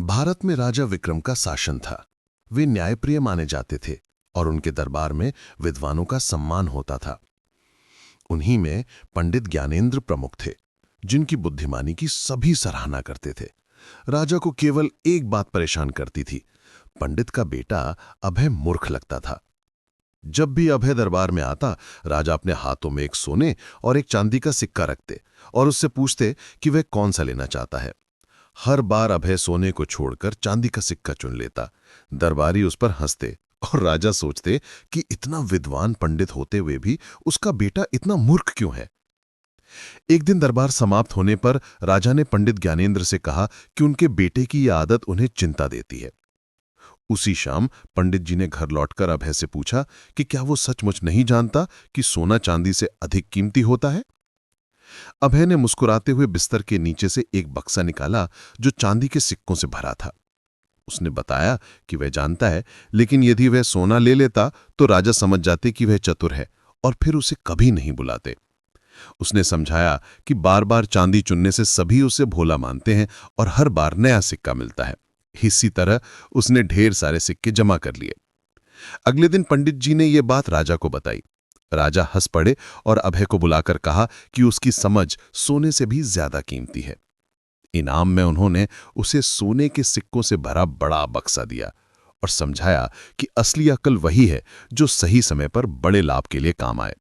भारत में राजा विक्रम का शासन था। वे न्यायप्रिय माने जाते थे और उनके दरबार में विद्वानों का सम्मान होता था। उन्हीं में पंडित ज्ञानेंद्र प्रमुख थे, जिनकी बुद्धिमानी की सभी सराहना करते थे। राजा को केवल एक बात परेशान करती थी। पंडित का बेटा अभय मूर्ख लगता था। जब भी अभय दरबार में आता, राजा अपने हाथों में एक सोने और एक चांदी का सिक्का रखते और उससे पूछते कि वह कौन सा लेना चाहता है। हर बार अभय सोने को छोड़कर चांदी का सिक्का चुन लेता। दरबारी उस पर हंसते और राजा सोचते कि इतना विद्वान पंडित होते हुए भी उसका बेटा इतना मूर्ख क्यों है। एक दिन दरबार समाप्त होने पर राजा ने पंडित ज्ञानेंद्र से कहा कि उनके बेटे की यह आदत उन्हें चिंता देती है। उसी शाम पंडित जी ने घर लौटकर अभय से पूछा कि क्या वो सचमुच नहीं जानता कि सोना चांदी से अधिक कीमती होता है। अभय ने मुस्कुराते हुए बिस्तर के नीचे से एक बक्सा निकाला जो चांदी के सिक्कों से भरा था। उसने बताया कि वह जानता है, लेकिन यदि वह सोना ले लेता तो राजा समझ जाते कि वह चतुर है और फिर उसे कभी नहीं बुलाते। उसने समझाया कि बार बार चांदी चुनने से सभी उसे भोला मानते हैं और हर बार नया सिक्का मिलता है। इसी तरह उसने ढेर सारे सिक्के जमा कर लिए। अगले दिन पंडित जी ने यह बात राजा को बताई। राजा हंस पड़े और अभय को बुलाकर कहा कि उसकी समझ सोने से भी ज्यादा कीमती है। इनाम में उन्होंने उसे सोने के सिक्कों से भरा बड़ा बक्सा दिया और समझाया कि असली अक्ल वही है जो सही समय पर बड़े लाभ के लिए काम आए।